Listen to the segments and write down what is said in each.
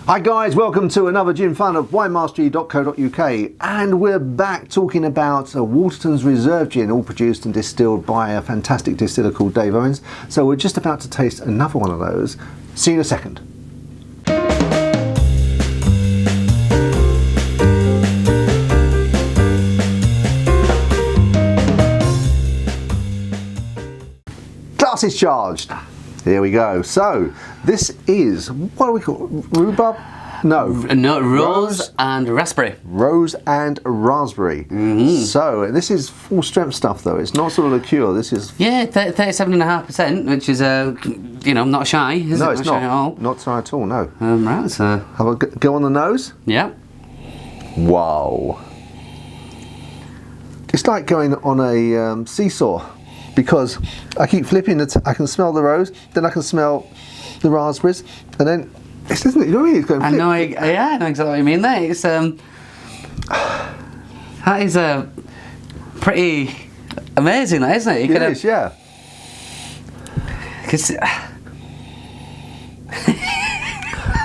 Hi guys, welcome to another Gin Fun of winemastery.co.uk, and we're back talking about a Watertons Reserve Gin, all produced and distilled by a fantastic distiller called Dave Owen. So we're just about to taste another one of those. See you in a second. Glass is charged. Here we go. So this is, what do we call it? Rhubarb? No, rose and raspberry. Rose and raspberry. So this is full strength stuff though. It's not sort of liqueur. This is 37.5%, which is not shy. Is no, it? it's not shy at all. Not shy at all. No. Right. So Have a go on the nose. yeah. Wow. It's like going on a seesaw, because I keep flipping it. I can smell the rose, then I can smell the raspberries, and then it's, isn't it? You know what I mean? It's going. I know. I know exactly what you mean. There, it's that is pretty amazing, that, isn't it? It is, yeah. Because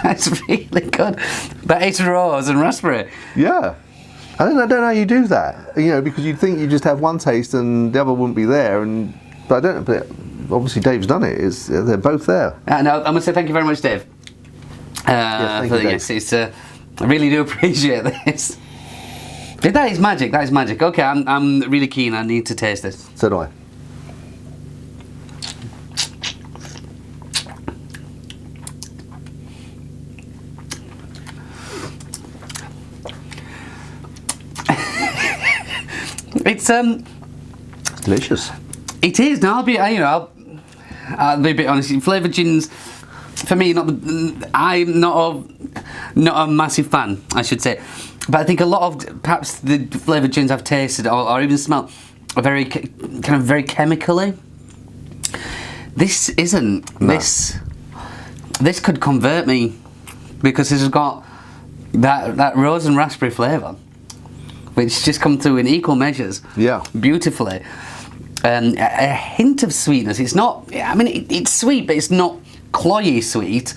that's really good. But it's rose and raspberry. Yeah. I don't know how you do that. You know, because you'd think you just have one taste and the other wouldn't be there, but I don't. But obviously, Dave's done it. They're both there. No, I must say thank you very much, Dave. Yes, thank you, Dave. I really do appreciate this. That is magic. That is magic. Okay, I'm really keen. I need to taste this. So do I. It's delicious. It is. Now I'll be a bit honest. Flavoured gins, for me, I'm not a massive fan, I should say. But I think a lot of perhaps the flavoured gins I've tasted or even smelled are very very chemically. This isn't. No. This could convert me, because this has got that rose and raspberry flavour, which just come through in equal measures. Yeah. Beautifully. A hint of sweetness. It's not, I mean, it's sweet, but it's not cloyy sweet.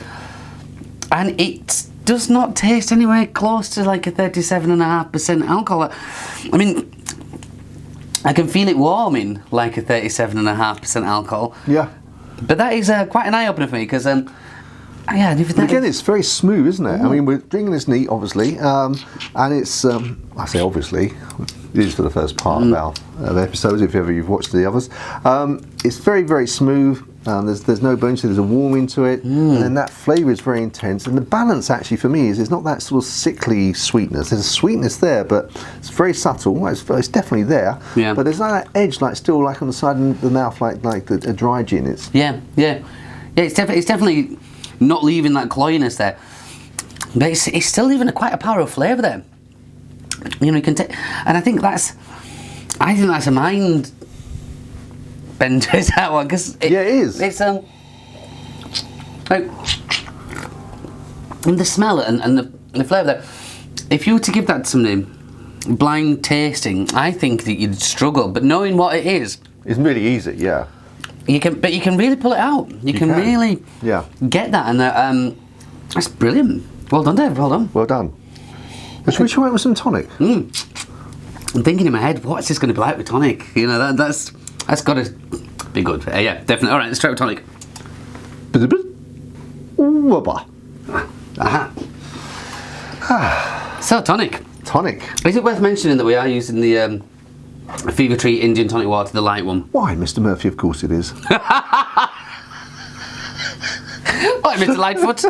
And it does not taste anywhere close to like a 37.5% alcohol. I mean, I can feel it warming like a 37.5% alcohol. Yeah. But that is quite an eye-opener for me, because Again, it's very smooth, isn't it? I mean, we're drinking this neat, obviously, and it's, I say obviously, it is for the first part of our episodes, if ever you've watched the others. It's very, very smooth. There's no burn, so there's a warming to it, and then that flavour is very intense. And the balance, actually, for me, is it's not that sort of sickly sweetness. There's a sweetness there, but it's very subtle. It's definitely there, yeah. But there's like that edge, like still like on the side of the mouth, like a dry gin. It's It's definitely not leaving that cloyiness there, but it's still leaving quite a powerful flavour there. You know, you can take, and I think that's a mind bender, is that one? Because it is. It's like, and the smell and the flavour there. If you were to give that to somebody blind tasting, I think that you'd struggle. But knowing what it is, it's really easy. Yeah. You can really pull it out. You can really get that, and that's brilliant. Well done, Dave. Well done. Well done. Should we try it with some tonic? I'm thinking in my head, what's this going to be like with tonic? You know, that's got to be good. Yeah, definitely. All right, let's try with tonic. So tonic. Tonic. Is it worth mentioning that we are using the Fever Tree Indian tonic water, the light one? Why, Mr. Murphy? Of course it is. What, Mr. Lightfoot?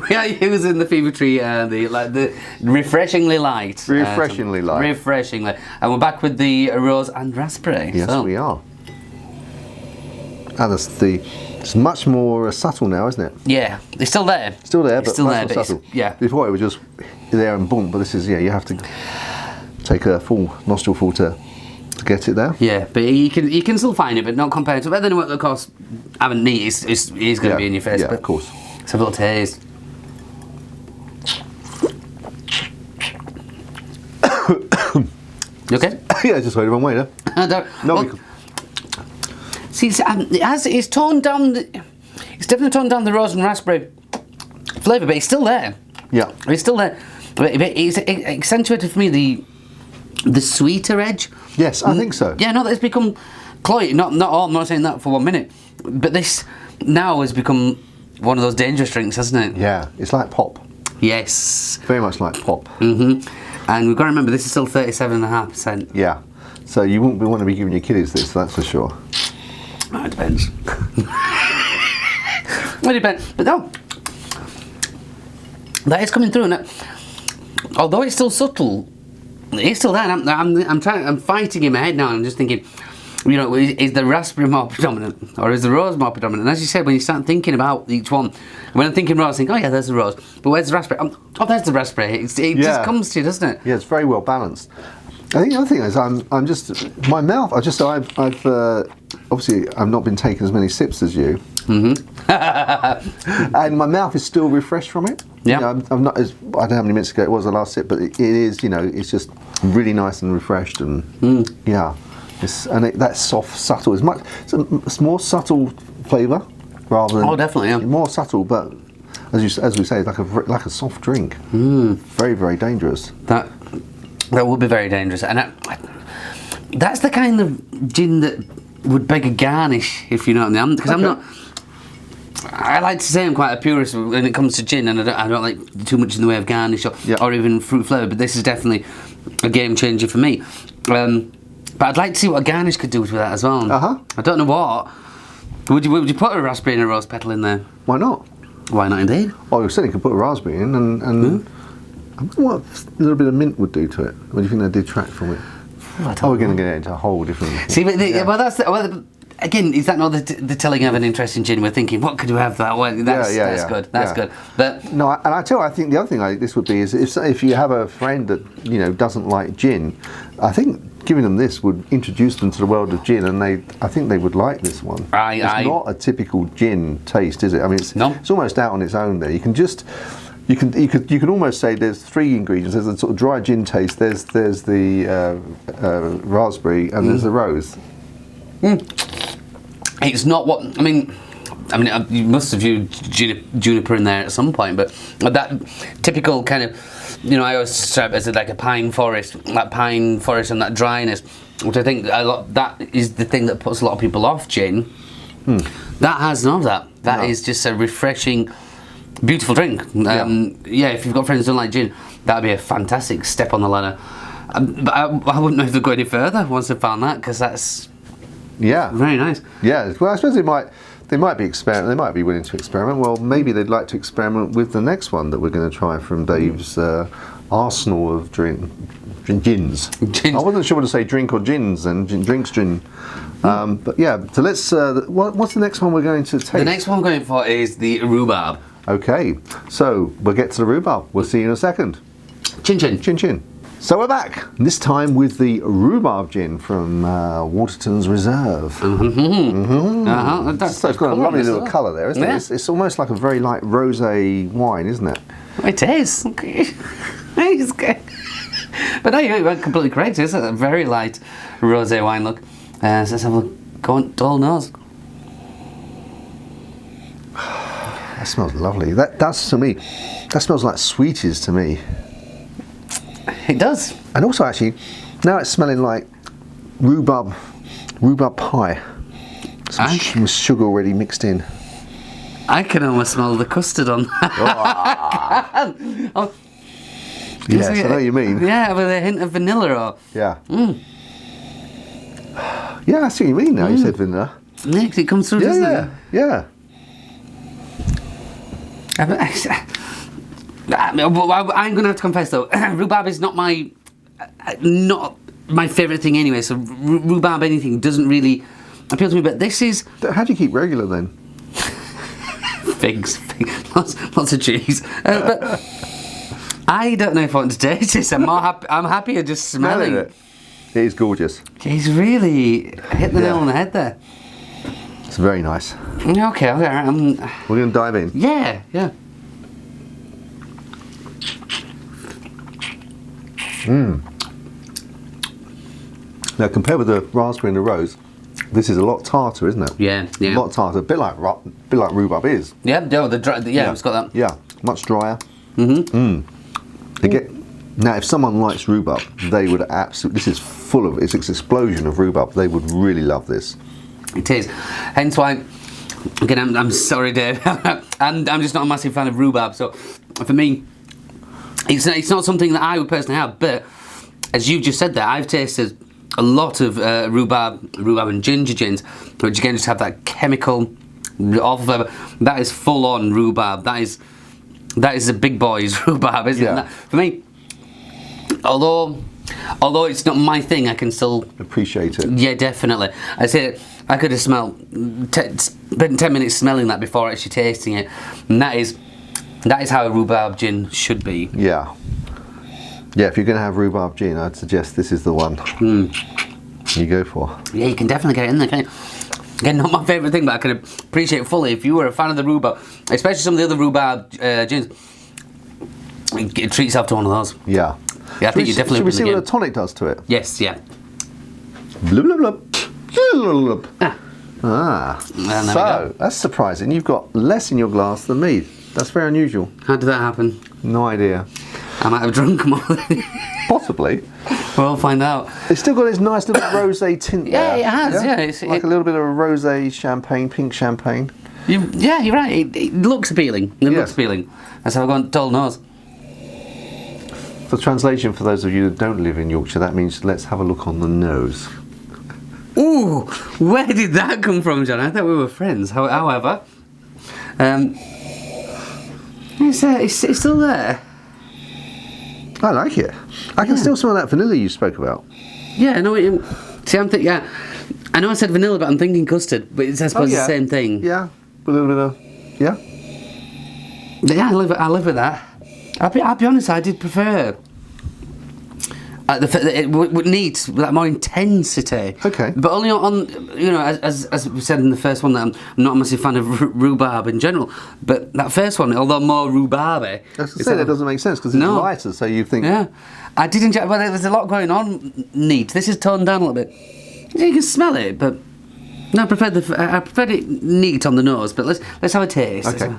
We are using the Fever Tree, the refreshingly light. Refreshingly light. Refreshingly. And we're back with the rose and raspberry. Yes, we are. And it's much more subtle now, isn't it? Yeah, it's still there. Still there, it's but still much there, more but subtle. Yeah. Before it was just there and boom, but this is, you have to take a full nostril full to get it there. Yeah, but you can still find it, but not compared to. But then, of course, having neat is going to be in your face. Yeah, but of course. Let's have a little taste. You okay? Yeah, just wait the wrong way there. See, it's toned down. It's definitely toned down the rose and raspberry flavour, but it's still there. Yeah. It's still there. But it's accentuated for me the sweeter edge. Yes, I think so. Yeah, no, it's become cloying. I'm not saying that for 1 minute. But this now has become one of those dangerous drinks, hasn't it? Yeah, it's like pop. Yes. Very much like pop. Mm-hmm. And we've got to remember, this is still 37.5%. Yeah. So you wouldn't want to be giving your kiddies this, that's for sure. Oh, it depends. It depends. But no, that is coming through. And although it's still subtle, it's still there. And I'm fighting in my head now. And I'm just thinking, you know, is the raspberry more predominant or is the rose more predominant? And as you said, when you start thinking about each one, when I'm thinking rose, I think, oh yeah, there's the rose. But where's the raspberry? Oh, there's the raspberry. It just comes to you, doesn't it? Yeah, it's very well balanced. I think the other thing is I'm just my mouth. I've obviously I've not been taking as many sips as you, and my mouth is still refreshed from it. Yeah, you know, I'm not as I don't know how many minutes ago it was the last sip, but it is, you know, it's just really nice and refreshed, and yeah, that's soft, subtle. It's more subtle flavour rather than definitely, yeah, more subtle, but as we say, it's like a soft drink. Very, very dangerous. That would be very dangerous, and that's the kind of gin that would beg a garnish, if you know what I mean. Because I'm not. I like to say I'm quite a purist when it comes to gin, and I don't like too much in the way of garnish or even fruit flavour. But this is definitely a game changer for me. But I'd like to see what a garnish could do with that as well. I don't know what. Would you put a raspberry and a rose petal in there? Why not? Why not indeed? Oh, you certainly could put a raspberry in, and I wonder what a little bit of mint would do to it. What do you think that detract from it? We're going to get into a whole different... See, but again, is that not the telling of an interesting gin? We're thinking, what could we have that? Well, that's good. That's good. But no, and I think the other thing this would be is if you have a friend that, you know, doesn't like gin, I think giving them this would introduce them to the world of gin, and I think they would like this one. It's not a typical gin taste, is it? I mean, it's almost out on its own there. You can just... You could almost say there's three ingredients. There's a sort of dry gin taste. There's the raspberry, and there's the rose. It's not what I mean. You must have used juniper in there at some point, but that typical kind of, you know, I always describe it as like a pine forest, and that dryness, which I think that is the thing that puts a lot of people off gin. That has none of that. That is just a refreshing, beautiful drink. If you've got friends who don't like gin, that'd be a fantastic step on the ladder. But I wouldn't know if they'd go any further once they've found that, because that's very nice. Yeah, well, I suppose they might be willing to experiment. Well, maybe they'd like to experiment with the next one that we're going to try from Dave's arsenal of gins. I wasn't sure what to say, drink or gins, and drinks gin. But yeah, so let's. What's the next one we're going to take? The next one we're going for is the rhubarb. Okay, so we'll get to the rhubarb. We'll see you in a second. Chin chin. Chin chin. So we're back, this time with the rhubarb gin from Watertons Reserve. So it's got a lovely little colour there, isn't it? It's almost like a very light rosé wine, isn't it? It is. It's good. But no, you're completely correct. It's a very light rosé wine look. So let's have a look. Go on, dull nose. That smells lovely. That's to me. That smells like sweeties to me. It does. And also, actually, now it's smelling like rhubarb pie. Some sugar already mixed in. I can almost smell the custard on that. Yes, I know what you mean. Yeah, with a hint of vanilla or... Yeah. Yeah, I see what you mean now. You said vanilla. Yeah, 'cause it comes through, doesn't it? Yeah. I'm going to have to confess though, rhubarb is not my favourite thing anyway. So rhubarb anything doesn't really appeal to me. But this is. How do you keep regular then? Figs, lots of cheese. But I don't know if I want to taste this. I'm happier just smelling it. It is gorgeous. He's really hit the nail on the head there. It's very nice. Okay. We're going to dive in. Yeah. Now, compared with the raspberry and the rose, this is a lot tarter, isn't it? Yeah. A lot tarter, a bit like rhubarb is. Yeah, it's got that. Yeah. much drier. Again, now, if someone likes rhubarb, they would absolutely. This is full of. It's an explosion of rhubarb. They would really love this. It is. Hence why. Again, I'm sorry, Dave. I'm just not a massive fan of rhubarb. So, for me, it's not something that I would personally have. But as you've just said there, I've tasted a lot of rhubarb and ginger gins, which again just have that chemical, awful flavour. That is full on rhubarb. That is the big boys rhubarb, isn't it? That, for me, although it's not my thing, I can still appreciate it. Yeah, definitely. I say I could have spent 10 minutes smelling that before actually tasting it, and that is how a rhubarb gin should be. Yeah. Yeah, if you're going to have rhubarb gin, I'd suggest this is the one you go for. Yeah, you can definitely get it in there, can't you? Again, not my favourite thing, but I can appreciate fully if you were a fan of the rhubarb, especially some of the other rhrhubarb gins. Treat yourself to one of those. Yeah. Yeah, I think you definitely. Should we see what a tonic does to it? Yes, yeah. Blub, blub, blub. Blub, blub. And So, that's surprising. You've got less in your glass than me. That's very unusual. How did that happen? No idea. I might have drunk more than Possibly. We'll find out. It's still got this nice little rosé tint Yeah, there. it has, yeah. It's like a little bit of a rosé champagne, pink champagne. Yeah, you're right. It looks appealing. It looks appealing. That's how I've gone dull nose. For translation, for those of you that don't live in Yorkshire, that means let's have a look on the nose. Ooh, where did that come from, John? I thought we were friends. However, it's still there. I like it. I can still smell that vanilla you spoke about. Yeah, I know what you... See, I'm thinking... Yeah, I know I said vanilla, but I'm thinking custard. But it's, I suppose, the same thing. Yeah, a little bit of... Yeah? Yeah, I live with that. I'll be honest, I did prefer... it needs that more intensity. Okay. But only on as we said in the first one, that I'm not a massive fan of rhubarb in general. But that first one, although more rhubarby, I was going to say that doesn't make sense because it's lighter, so you think. Yeah, I did enjoy. Well, there's a lot going on. Neat. This is toned down a little bit. You can smell it, but no, I preferred it neat on the nose. But let's have a taste. Okay.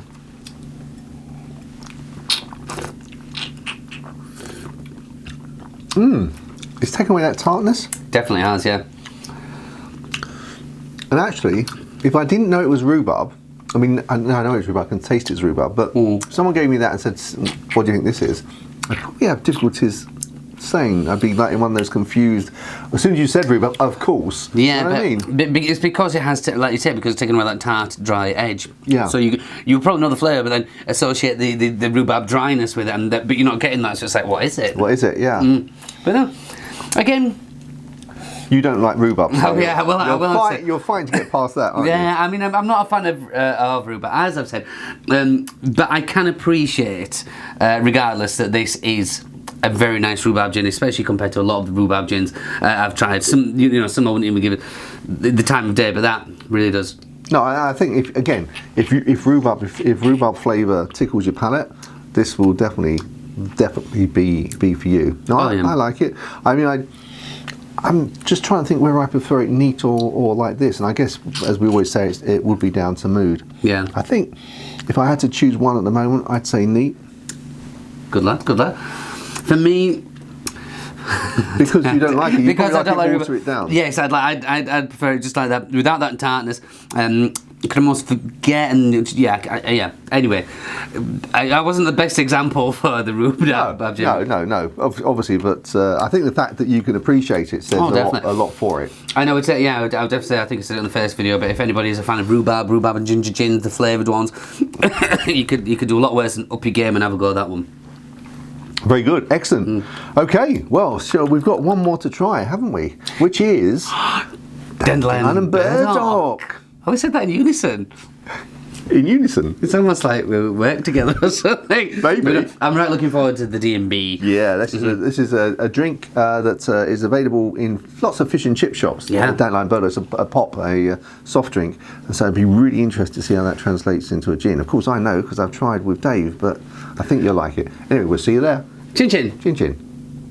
It's taken away that tartness. Definitely has, yeah. And actually, if I didn't know it was rhubarb, I mean, I know it's rhubarb, I can taste it's rhubarb, but if someone gave me that and said, what do you think this is? I'd probably have difficulties saying. I'd be like in one of those confused. As soon as you said rhubarb, of course. Yeah, you know what I mean? But it's because it has, like you said, because it's taken away that tart, dry edge. Yeah. So you probably know the flavour, but then associate the rhubarb dryness with it, but you're not getting that. So it's like, what is it? What is it? Yeah. But no, again. You don't like rhubarb. So yeah, well, you're fine to get past that, aren't you? Yeah, I mean, I'm not a fan of rhubarb, as I've said, but I can appreciate, regardless, that this is a very nice rhubarb gin, especially compared to a lot of the rhubarb gins I've tried. Some I wouldn't even give it the time of day, but that really does. No, I think if rhubarb flavour tickles your palate, this will definitely be for you. No, I like it. I mean, I'm just trying to think whether I prefer it neat or like this, and I guess, as we always say, it would be down to mood. Yeah. I think if I had to choose one at the moment, I'd say neat. Good luck. For me, because you don't like it, you because I don't like water it down. Yes, I'd prefer it just like that, without that tartness. You can almost forget, and yeah. Anyway, I wasn't the best example for the rhubarb. No. Obviously, but I think the fact that you can appreciate it says a lot for it. I know it's I would definitely say, I think I said it in the first video, but if anybody is a fan of rhubarb and ginger gin, the flavoured ones, you could do a lot worse than up your game and have a go at that one. Very good, excellent. Okay, well, so we've got one more to try, haven't we? Which is Dandelion and Burdock. Oh, we said that in unison. In unison? It's almost like we work together or something. Maybe. I'm right looking forward to the D&B. Yeah, this is a drink that is available in lots of fish and chip shops. Yeah. Dandelion Burdock is a pop, a soft drink. And so I'd be really interested to see how that translates into a gin. Of course, I know because I've tried with Dave, but I think you'll like it. Anyway, we'll see you there. Chin chin. Chin chin.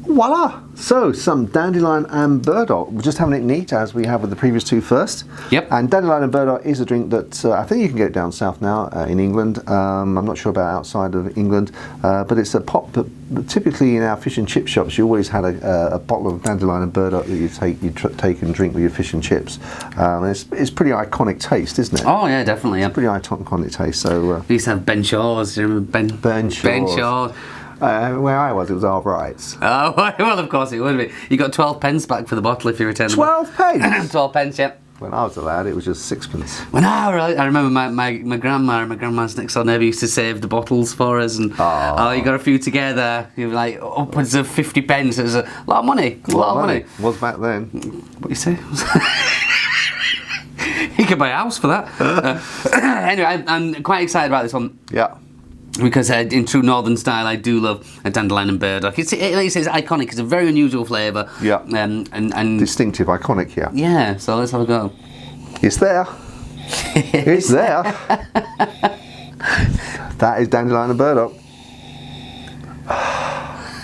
Voila! So, some Dandelion and Burdock. We're just having it neat, as we have with the previous two first. Yep. And Dandelion and Burdock is a drink that I think you can get down south now in England. I'm not sure about outside of England, but it's a pop that typically in our fish and chip shops you always had a bottle of Dandelion and Burdock that you take and drink with your fish and chips. It's pretty iconic taste, isn't it? Oh yeah, definitely. Yeah. It's pretty iconic taste. So we used to have Ben Shaw's. Do you remember Ben Shaw's? Ben Shaw's. Where I was, it was half rights. Oh, well, of course it would be. You got 12 pence back for the bottle if you returned 12 pence? 12 pence, yeah. When I was a lad, it was just sixpence. I remember my grandma and my grandma's next door neighbour used to save the bottles for us, and you got a few together, you were like upwards of 50 pence. It was a lot of money. A lot of money. Was back then. What you say? You could buy a house for that. Anyway, I'm quite excited about this one. Yeah. Because in true northern style, I do love a Dandelion and Burdock. Like you say, it's iconic. It's a very unusual flavour. Yeah. And distinctive, iconic, yeah. Yeah, so let's have a go. It's there. It's there. That is Dandelion and Burdock.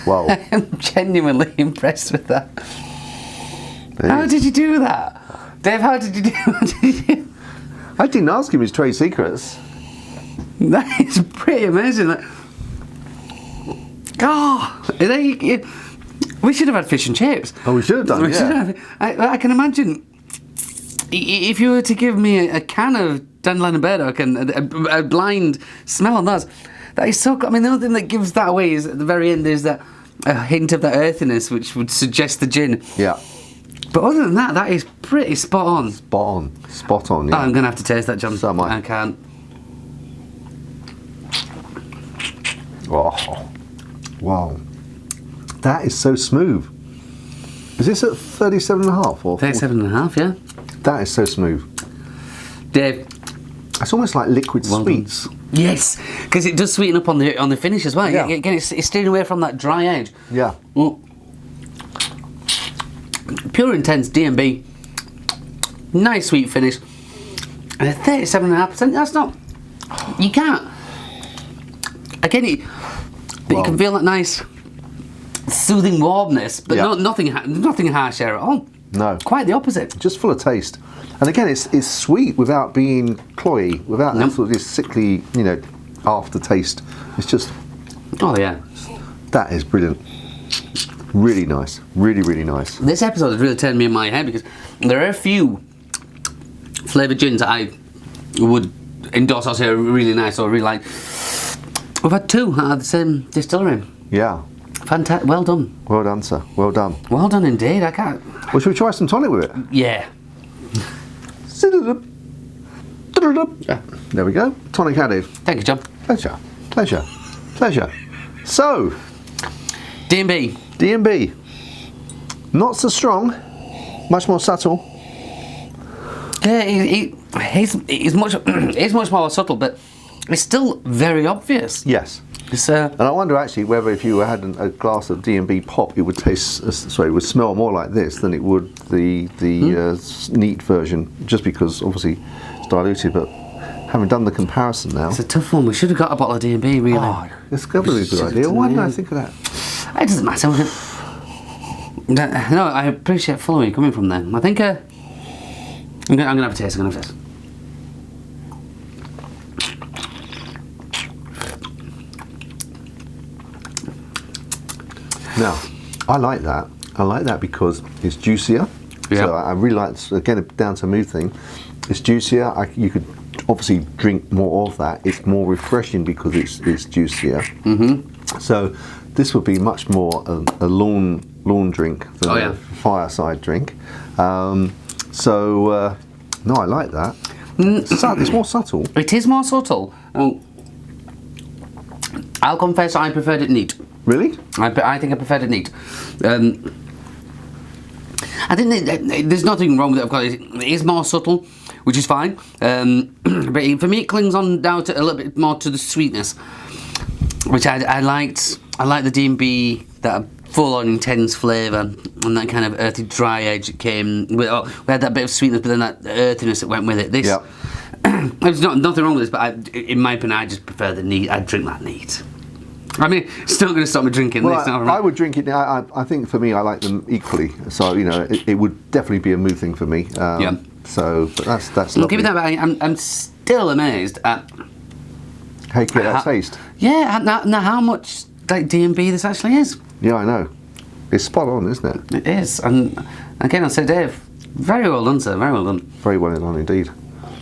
Wow. I'm genuinely impressed with that. How did you do that? Dave, how did you do I didn't ask him his trade secrets. That is pretty amazing. We should have had fish and chips. Oh, we should have done, yeah. I can imagine if you were to give me a can of Dandelion and Burdock and a blind smell on that is so good. I mean, the only thing that gives that away is at the very end is that a hint of that earthiness which would suggest the gin. Yeah. But other than that is pretty spot on. Spot on, yeah. I'm going to have to taste that, John. So am I. I can't. Oh, wow. That is so smooth. Is this at 37.5 or 37.5, yeah. That is so smooth. Dave. It's almost like liquid sweets. Yes, because it does sweeten up on the finish as well. Yeah. Again, it's steering away from that dry edge. Yeah. Mm. Pure intense D&B. Nice sweet finish. And at 37.5%, that's not... You can't... Again, but you can feel that nice soothing warmness, but nothing harsh there at all. No. Quite the opposite. Just full of taste. And again, it's sweet without being cloyy, without that sort of this sickly, aftertaste. It's just... Oh, yeah. That is brilliant. Really nice. Really, really nice. This episode has really turned me in my head because there are a few flavoured gins that I would endorse or say are really nice or really like. We've had two out of the same distillery. Yeah. Fantastic. Well done. Well done, sir. Well done. Well done indeed. I can't... Well, should we try some tonic with it? Yeah. There we go. Tonic added. Thank you, John. Pleasure. Pleasure. Pleasure. So, D&B. D&B. Not so strong. Much more subtle. Yeah, he's much more subtle, but it's still very obvious. Yes. It's, and I wonder actually whether if you had a glass of D&B pop, it would it would smell more like this than it would the neat version, just because obviously it's diluted. But having done the comparison now, it's a tough one. We should have got a bottle of D&B, really. Oh, it's probably a good idea. Why didn't I think of that? It doesn't matter. No, I appreciate following coming from there. I think I'm gonna have a taste. Now, I like that. I like that because it's juicier. Yeah. So I really like, again, a down to mood thing. It's juicier. You could obviously drink more of that. It's more refreshing because it's juicier. Mm-hmm. So this would be much more a lawn drink than a fireside drink. No, I like that. It's more subtle. It is more subtle. I'll confess I preferred it neat. Really? I think I preferred it neat. I think there's nothing wrong with it, of course. It is more subtle, which is fine. But for me, it clings on down to a little bit more to the sweetness, which I liked. I like the D&B, that full-on intense flavour, and that kind of earthy, dry edge it came with. Oh, we had that bit of sweetness, but then that earthiness that went with it. This, there's nothing wrong with this, but in my opinion, I just prefer the neat. I'd drink that neat. I mean, it's not going to stop me drinking Well, this. I would drink it. I think for me, I like them equally. So it would definitely be a mood thing for me. Yeah. So, but that's. I'll give you that. But I'm still amazed at how you get that taste. Yeah. Now how much like D&B this actually is. Yeah, I know. It's spot on, isn't it? It is. And again, I'll say, Dave, very well done, sir. Very well done. Very well done indeed.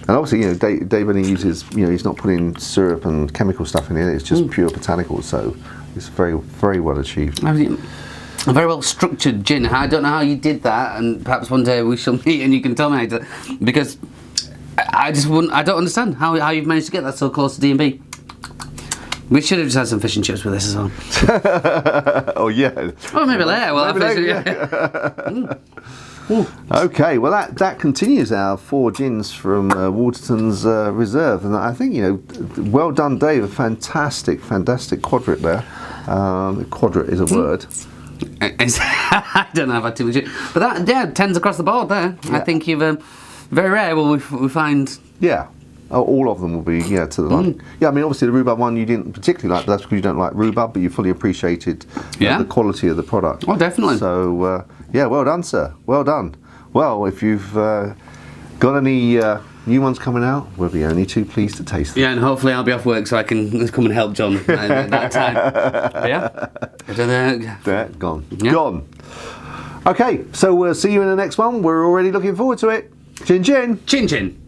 And obviously, Dave only uses, he's not putting syrup and chemical stuff in it. It's just pure botanicals. So it's very, very well achieved. I mean, a very well structured gin. I don't know how you did that, and perhaps one day we shall meet and you can tell me how to, because I just wouldn't. I don't understand how you've managed to get that so close to D&B. We should have just had some fish and chips with this as well. Oh yeah. Well, maybe later. Well, yeah. Okay, well that continues our 4 gins from Watertons Reserve, and I think well done, Dave. A fantastic quadrat there. Quadrat is a word. I don't know if I had too much, but that tends across the board there. Yeah. I think you've very rare. Will we find? Yeah. All of them will be to the line. Yeah, I mean obviously the rhubarb one you didn't particularly like, but that's because you don't like rhubarb, but you fully appreciated the quality of the product. Oh, definitely. So yeah, well done, sir. Well done. Well, if you've got any new ones coming out, we'll be only too pleased to taste them. Yeah, and hopefully I'll be off work so I can come and help John at that time. Yeah. Gone. Yeah. Gone. Okay, so we'll see you in the next one. We're already looking forward to it. Chin chin. Chin chin.